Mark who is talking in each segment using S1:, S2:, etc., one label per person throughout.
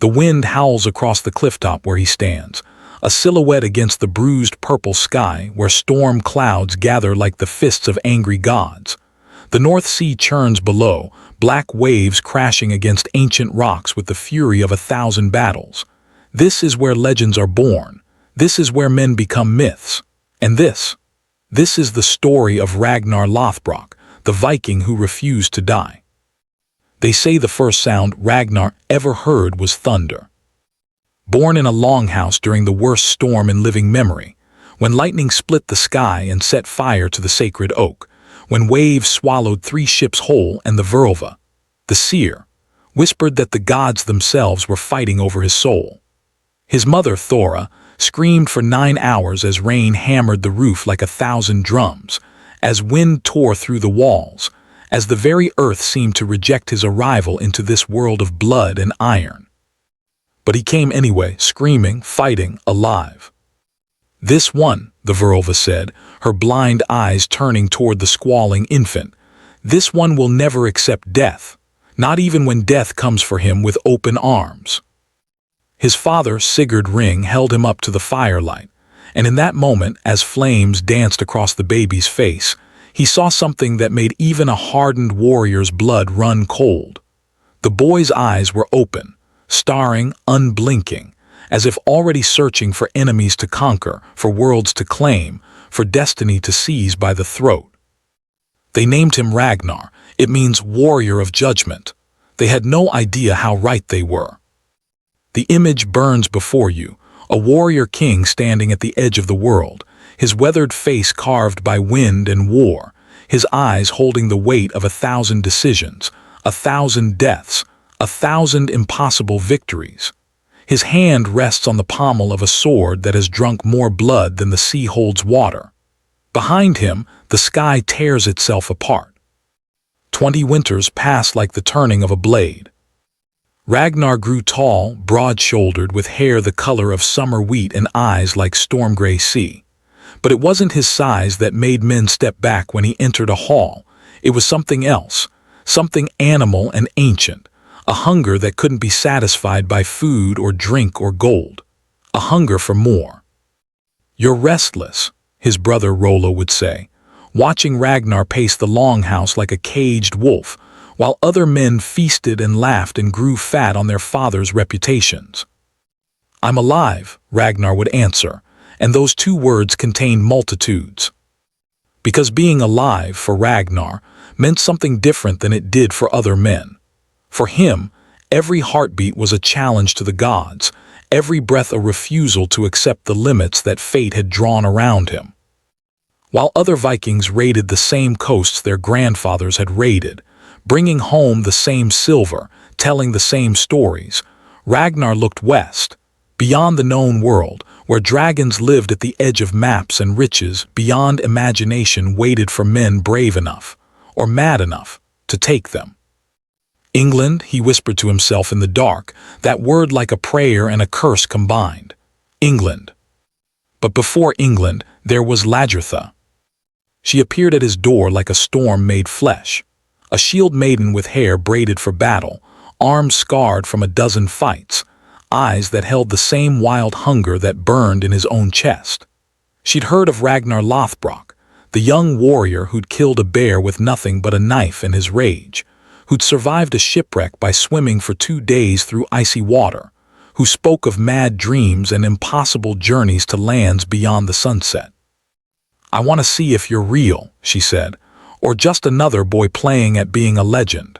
S1: The wind howls across the clifftop where he stands, a silhouette against the bruised purple sky where storm clouds gather like the fists of angry gods. The North Sea churns below, black waves crashing against ancient rocks with the fury of 1,000 battles. This is where legends are born. This is where men become myths. And this is the story of Ragnar Lothbrok, the Viking who refused to die. They say the first sound Ragnar ever heard was thunder. Born in a longhouse during the worst storm in living memory, when lightning split the sky and set fire to the sacred oak, when waves swallowed 3 ships whole and the Verlva, the seer, whispered that the gods themselves were fighting over his soul. His mother, Thora, screamed for 9 hours as rain hammered the roof like 1,000 drums, as wind tore through the walls, as the very earth seemed to reject his arrival into this world of blood and iron. But he came anyway, screaming, fighting, alive. "This one," the Verlva said, her blind eyes turning toward the squalling infant, "this one will never accept death, not even when death comes for him with open arms." His father, Sigurd Ring, held him up to the firelight, and in that moment, as flames danced across the baby's face, he saw something that made even a hardened warrior's blood run cold. The boy's eyes were open, staring, unblinking, as if already searching for enemies to conquer, for worlds to claim, for destiny to seize by the throat. They named him Ragnar. It means warrior of judgment. They had no idea how right they were. The image burns before you, a warrior king standing at the edge of the world, his weathered face carved by wind and war, his eyes holding the weight of 1,000 decisions, 1,000 deaths, 1,000 impossible victories. His hand rests on the pommel of a sword that has drunk more blood than the sea holds water. Behind him, the sky tears itself apart. 20 winters pass like the turning of a blade. Ragnar grew tall, broad-shouldered, with hair the color of summer wheat and eyes like storm-gray sea. But it wasn't his size that made men step back when he entered a hall. It was something else, something animal and ancient, a hunger that couldn't be satisfied by food or drink or gold, a hunger for more. "You're restless," his brother Rollo would say, watching Ragnar pace the longhouse like a caged wolf, while other men feasted and laughed and grew fat on their father's reputations. "I'm alive," Ragnar would answer, and those 2 words contained multitudes. Because being alive, for Ragnar, meant something different than it did for other men. For him, every heartbeat was a challenge to the gods, every breath a refusal to accept the limits that fate had drawn around him. While other Vikings raided the same coasts their grandfathers had raided, bringing home the same silver, telling the same stories, Ragnar looked west, beyond the known world, where dragons lived at the edge of maps and riches beyond imagination waited for men brave enough, or mad enough, to take them. England, he whispered to himself in the dark, that word like a prayer and a curse combined. England. But before England, there was Lagertha. She appeared at his door like a storm made flesh, a shield maiden with hair braided for battle, arms scarred from a dozen fights, eyes that held the same wild hunger that burned in his own chest. She'd heard of Ragnar Lothbrok, the young warrior who'd killed a bear with nothing but a knife in his rage, who'd survived a shipwreck by swimming for 2 days through icy water, who spoke of mad dreams and impossible journeys to lands beyond the sunset. "I want to see if you're real," she said, "or just another boy playing at being a legend."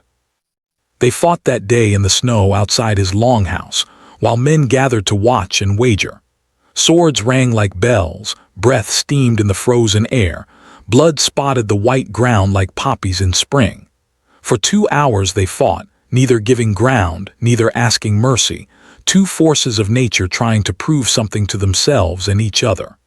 S1: They fought that day in the snow outside his longhouse, while men gathered to watch and wager. Swords rang like bells, breath steamed in the frozen air, blood spotted the white ground like poppies in spring. For 2 hours they fought, neither giving ground, neither asking mercy, 2 forces of nature trying to prove something to themselves and each other.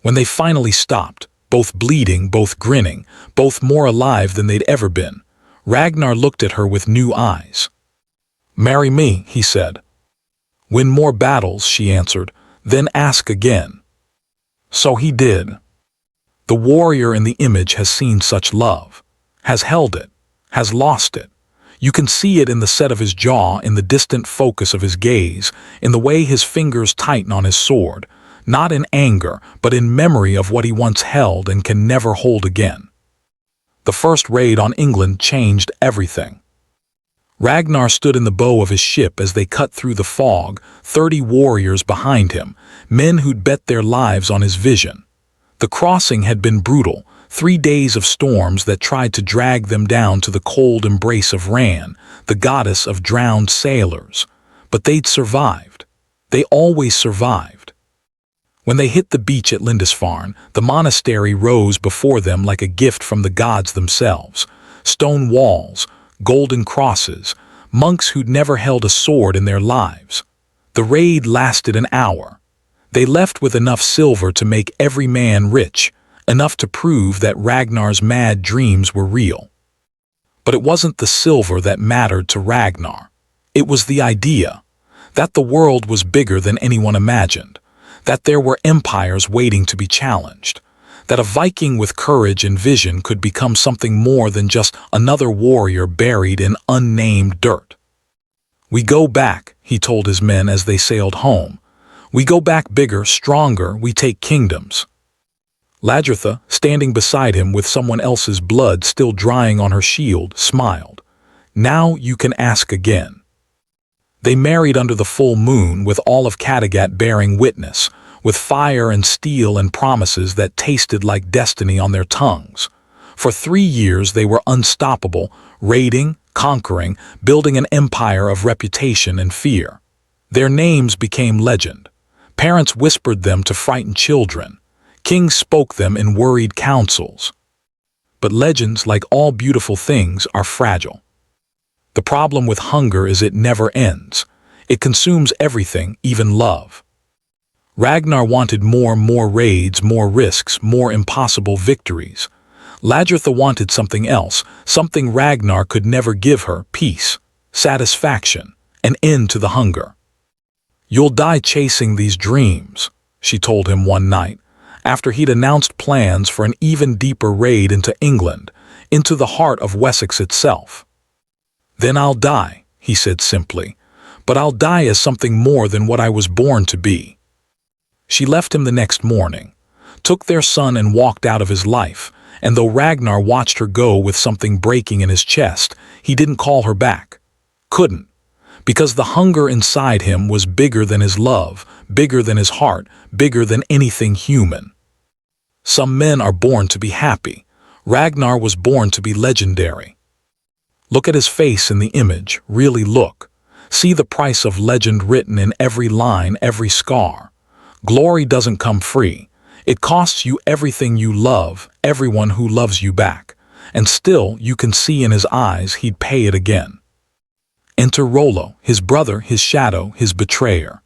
S1: When they finally stopped, both bleeding, both grinning, both more alive than they'd ever been, Ragnar looked at her with new eyes. "Marry me," he said. "Win more battles," she answered, "then ask again." So he did. The warrior in the image has seen such love, has held it, has lost it. You can see it in the set of his jaw, in the distant focus of his gaze, in the way his fingers tighten on his sword, not in anger, but in memory of what he once held and can never hold again. The first raid on England changed everything. Ragnar stood in the bow of his ship as they cut through the fog, 30 warriors behind him, men who'd bet their lives on his vision. The crossing had been brutal, 3 days of storms that tried to drag them down to the cold embrace of Ran, the goddess of drowned sailors. But they'd survived. They always survived. When they hit the beach at Lindisfarne, the monastery rose before them like a gift from the gods themselves. Stone walls, golden crosses, monks who'd never held a sword in their lives. The raid lasted an hour. They left with enough silver to make every man rich, enough to prove that Ragnar's mad dreams were real. But it wasn't the silver that mattered to Ragnar. It was the idea that the world was bigger than anyone imagined, that there were empires waiting to be challenged, that a Viking with courage and vision could become something more than just another warrior buried in unnamed dirt. "We go back," he told his men as they sailed home. "We go back bigger, stronger, we take kingdoms." Lagertha, standing beside him with someone else's blood still drying on her shield, smiled. "Now you can ask again." They married under the full moon, with all of Kattegat bearing witness, with fire and steel and promises that tasted like destiny on their tongues. For 3 years they were unstoppable, raiding, conquering, building an empire of reputation and fear. Their names became legend. Parents whispered them to frighten children. Kings spoke them in worried councils. But legends, like all beautiful things, are fragile. The problem with hunger is it never ends. It consumes everything, even love. Ragnar wanted more raids, more risks, more impossible victories. Lagertha wanted something else, something Ragnar could never give her: peace, satisfaction, an end to the hunger. "You'll die chasing these dreams," she told him one night, after he'd announced plans for an even deeper raid into England, into the heart of Wessex itself. "Then I'll die," he said simply, "but I'll die as something more than what I was born to be." She left him the next morning, took their son and walked out of his life, and though Ragnar watched her go with something breaking in his chest, he didn't call her back. Couldn't, because the hunger inside him was bigger than his love, bigger than his heart, bigger than anything human. Some men are born to be happy. Ragnar was born to be legendary. Look at his face in the image, really look. See the price of legend written in every line, every scar. Glory doesn't come free. It costs you everything you love, everyone who loves you back. And still, you can see in his eyes he'd pay it again. Enter Rollo, his brother, his shadow, his betrayer.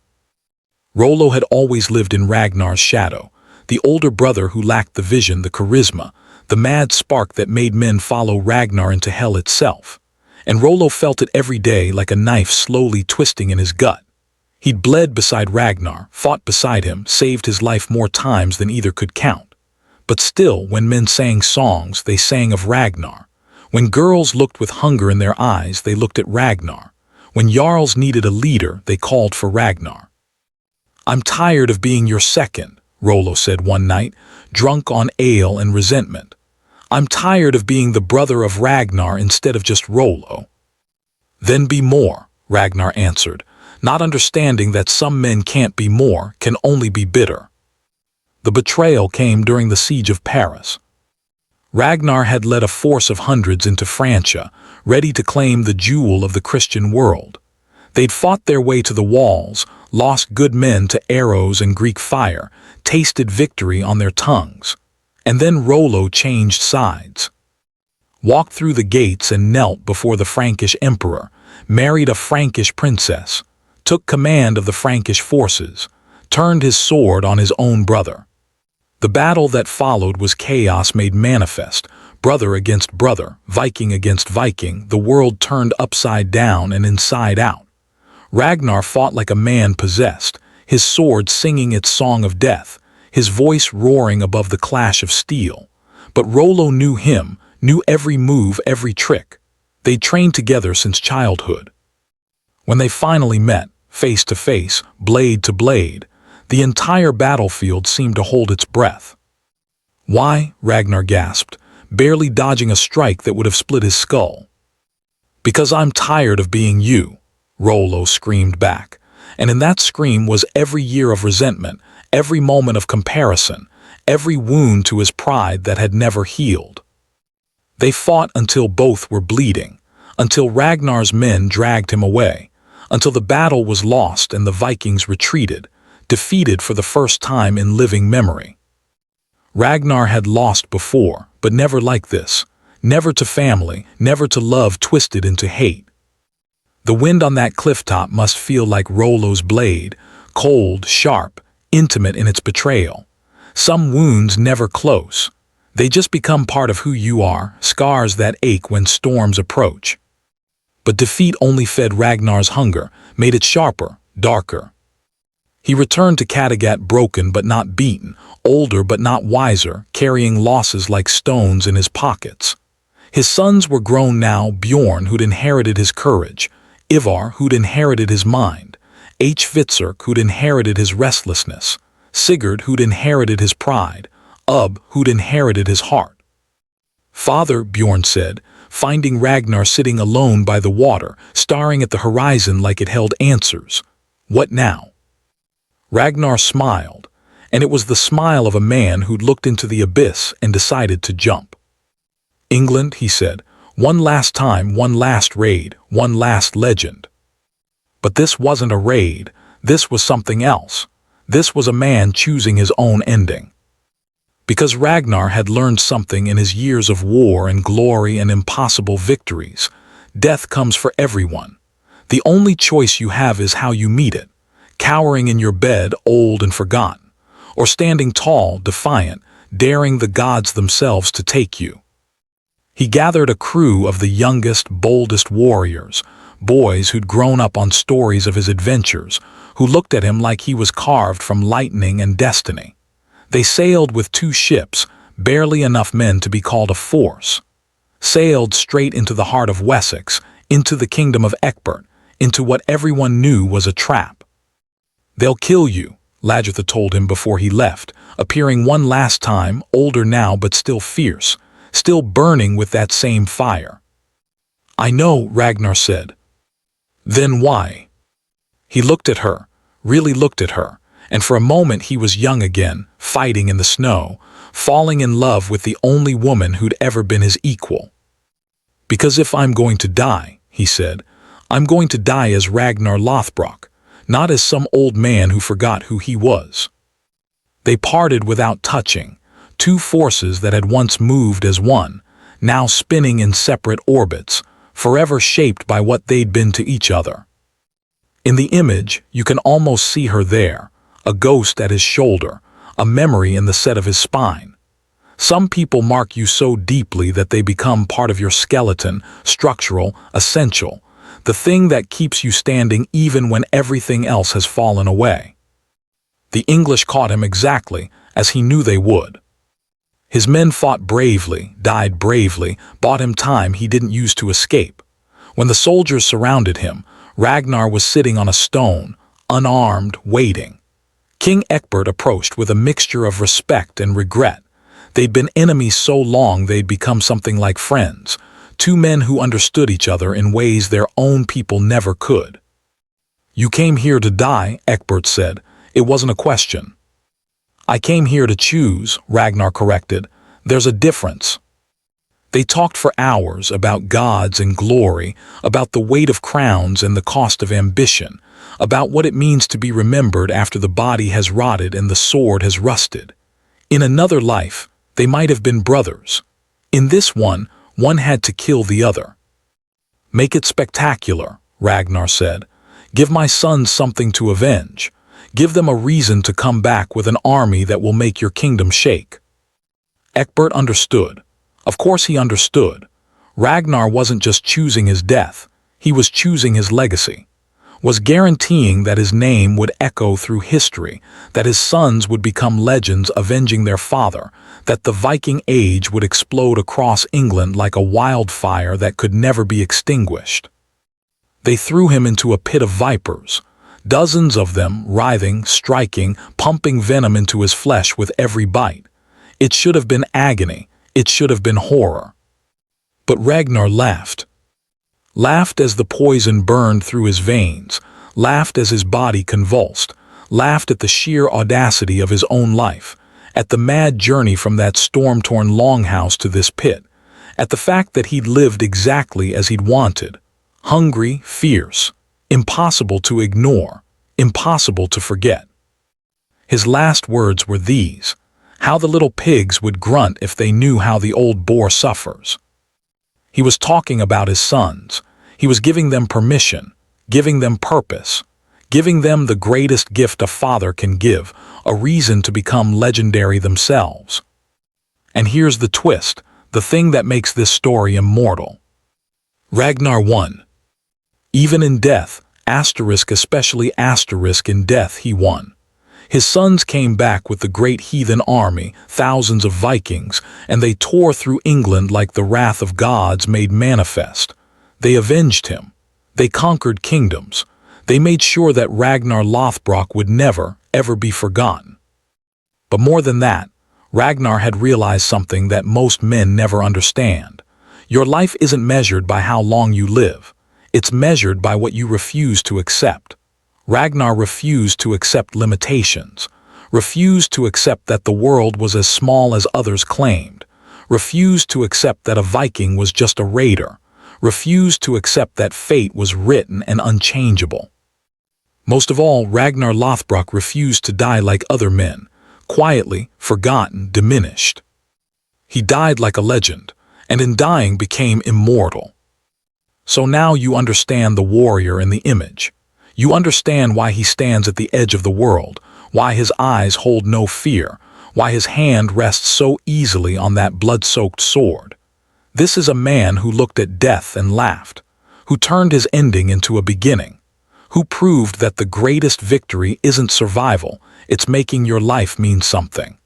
S1: Rollo had always lived in Ragnar's shadow, the older brother who lacked the vision, the charisma, the mad spark that made men follow Ragnar into hell itself. And Rollo felt it every day like a knife slowly twisting in his gut. He'd bled beside Ragnar, fought beside him, saved his life more times than either could count. But still, when men sang songs, they sang of Ragnar. When girls looked with hunger in their eyes, they looked at Ragnar. When jarls needed a leader, they called for Ragnar. "I'm tired of being your second," Rollo said one night, drunk on ale and resentment. "I'm tired of being the brother of Ragnar instead of just Rollo." "Then be more," Ragnar answered, not understanding that some men can't be more, can only be bitter. The betrayal came during the siege of Paris. Ragnar had led a force of hundreds into Francia, ready to claim the jewel of the Christian world. They'd fought their way to the walls, lost good men to arrows and Greek fire, tasted victory on their tongues. And then Rollo changed sides. Walked through the gates and knelt before the Frankish emperor, married a Frankish princess, took command of the Frankish forces, turned his sword on his own brother. The battle that followed was chaos made manifest, brother against brother, Viking against Viking, the world turned upside down and inside out. Ragnar fought like a man possessed, his sword singing its song of death, his voice roaring above the clash of steel. But Rollo knew him, knew every move, every trick. They'd trained together since childhood. When they finally met, face to face, blade to blade, the entire battlefield seemed to hold its breath. "Why?" Ragnar gasped, barely dodging a strike that would have split his skull. "Because I'm tired of being you," Rollo screamed back, and in that scream was every year of resentment, every moment of comparison, every wound to his pride that had never healed. They fought until both were bleeding, until Ragnar's men dragged him away, until the battle was lost and the Vikings retreated, defeated for the first time in living memory. Ragnar had lost before, but never like this, never to family, never to love twisted into hate. The wind on that clifftop must feel like Rollo's blade, cold, sharp, intimate in its betrayal. Some wounds never close. They just become part of who you are, scars that ache when storms approach. But defeat only fed Ragnar's hunger, made it sharper, darker. He returned to Kattegat broken but not beaten, older but not wiser, carrying losses like stones in his pockets. His sons were grown now, Bjorn, who'd inherited his courage, Ivar, who'd inherited his mind, Hvitserk, who'd inherited his restlessness, Sigurd, who'd inherited his pride, Ubb, who'd inherited his heart. "Father," Bjorn said, finding Ragnar sitting alone by the water, staring at the horizon like it held answers. "What now?" Ragnar smiled, and it was the smile of a man who'd looked into the abyss and decided to jump. "England," he said, "one last time, one last raid, one last legend." But this wasn't a raid, this was something else. This was a man choosing his own ending. Because Ragnar had learned something in his years of war and glory and impossible victories. Death comes for everyone. The only choice you have is how you meet it, cowering in your bed, old and forgotten, or standing tall, defiant, daring the gods themselves to take you. He gathered a crew of the youngest, boldest warriors, boys who'd grown up on stories of his adventures, who looked at him like he was carved from lightning and destiny. They sailed with 2 ships, barely enough men to be called a force. Sailed straight into the heart of Wessex, into the kingdom of Egbert, into what everyone knew was a trap. "They'll kill you," Lagertha told him before he left, appearing one last time, older now but still fierce, still burning with that same fire. "I know," Ragnar said. "Then why?" He looked at her, really looked at her, and for a moment he was young again, fighting in the snow, falling in love with the only woman who'd ever been his equal. "Because if I'm going to die," he said, "I'm going to die as Ragnar Lothbrok, not as some old man who forgot who he was." They parted without touching, 2 forces that had once moved as one, now spinning in separate orbits, forever shaped by what they'd been to each other. In the image, you can almost see her there, a ghost at his shoulder, a memory in the set of his spine. Some people mark you so deeply that they become part of your skeleton, structural, essential, the thing that keeps you standing even when everything else has fallen away. The English caught him exactly as he knew they would. His men fought bravely, died bravely, bought him time he didn't use to escape. When the soldiers surrounded him, Ragnar was sitting on a stone, unarmed, waiting. King Egbert approached with a mixture of respect and regret. They'd been enemies so long they'd become something like friends, 2 men who understood each other in ways their own people never could. "You came here to die," Egbert said. "It wasn't a question." "I came here to choose," Ragnar corrected. "There's a difference." They talked for hours about gods and glory, about the weight of crowns and the cost of ambition, about what it means to be remembered after the body has rotted and the sword has rusted. In another life, they might have been brothers. In this one had to kill the other. "Make it spectacular," Ragnar said. "Give my sons something to avenge. Give them a reason to come back with an army that will make your kingdom shake." Egbert understood. Of course he understood. Ragnar wasn't just choosing his death, he was choosing his legacy. was guaranteeing that his name would echo through history, that his sons would become legends avenging their father, that the Viking age would explode across England like a wildfire that could never be extinguished. They threw him into a pit of vipers, dozens of them writhing, striking, pumping venom into his flesh with every bite. It should have been agony, it should have been horror. But Ragnar laughed. Laughed as the poison burned through his veins, laughed as his body convulsed, laughed at the sheer audacity of his own life, at the mad journey from that storm-torn longhouse to this pit, at the fact that he'd lived exactly as he'd wanted, hungry, fierce, impossible to ignore, impossible to forget. His last words were these: how the little pigs would grunt if they knew how the old boar suffers. He was talking about his sons. He was giving them permission, giving them purpose, giving them the greatest gift a father can give, a reason to become legendary themselves. And here's the twist, the thing that makes this story immortal. Ragnar won. Even in death, especially in death, he won. His sons came back with the great heathen army, thousands of Vikings, and they tore through England like the wrath of gods made manifest. They avenged him. They conquered kingdoms. They made sure that Ragnar Lothbrok would never, ever be forgotten. But more than that, Ragnar had realized something that most men never understand. Your life isn't measured by how long you live. It's measured by what you refuse to accept. Ragnar refused to accept limitations, refused to accept that the world was as small as others claimed, refused to accept that a Viking was just a raider, refused to accept that fate was written and unchangeable. Most of all, Ragnar Lothbrok refused to die like other men, quietly, forgotten, diminished. He died like a legend, and in dying became immortal. So now you understand the warrior in the image. You understand why he stands at the edge of the world, why his eyes hold no fear, why his hand rests so easily on that blood-soaked sword. This is a man who looked at death and laughed, who turned his ending into a beginning, who proved that the greatest victory isn't survival, it's making your life mean something.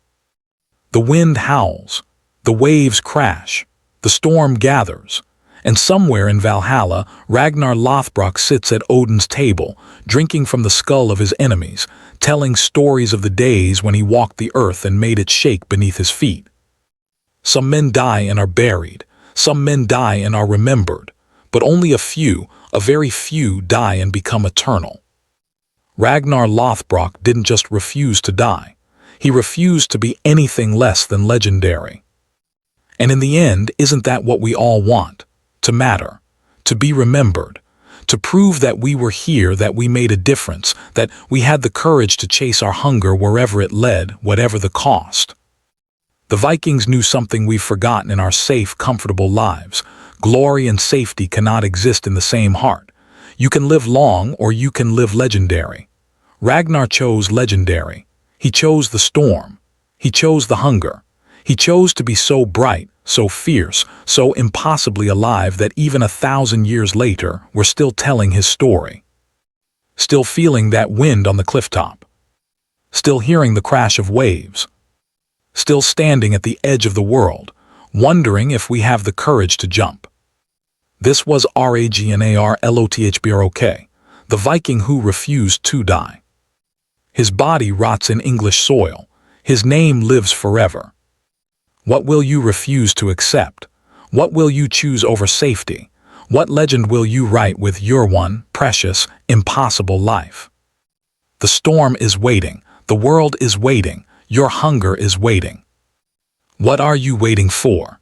S1: The wind howls, the waves crash, the storm gathers, and somewhere in Valhalla, Ragnar Lothbrok sits at Odin's table, drinking from the skull of his enemies, telling stories of the days when he walked the earth and made it shake beneath his feet. Some men die and are buried, some men die and are remembered, but only a few, a very few, die and become eternal. Ragnar Lothbrok didn't just refuse to die, he refused to be anything less than legendary. And in the end, isn't that what we all want? To matter, to be remembered, to prove that we were here, that we made a difference, that we had the courage to chase our hunger wherever it led, whatever the cost. The Vikings knew something we've forgotten in our safe, comfortable lives. Glory and safety cannot exist in the same heart. You can live long or you can live legendary. Ragnar chose legendary. He chose the storm. He chose the hunger. He chose to be so bright, so fierce, so impossibly alive that even 1,000 years later, we're still telling his story. Still feeling that wind on the clifftop. Still hearing the crash of waves. Still standing at the edge of the world, wondering if we have the courage to jump. This was Ragnar Lothbrok, the Viking who refused to die. His body rots in English soil. His name lives forever. What will you refuse to accept? What will you choose over safety? What legend will you write with your one, precious, impossible life? The storm is waiting. The world is waiting. Your hunger is waiting. What are you waiting for?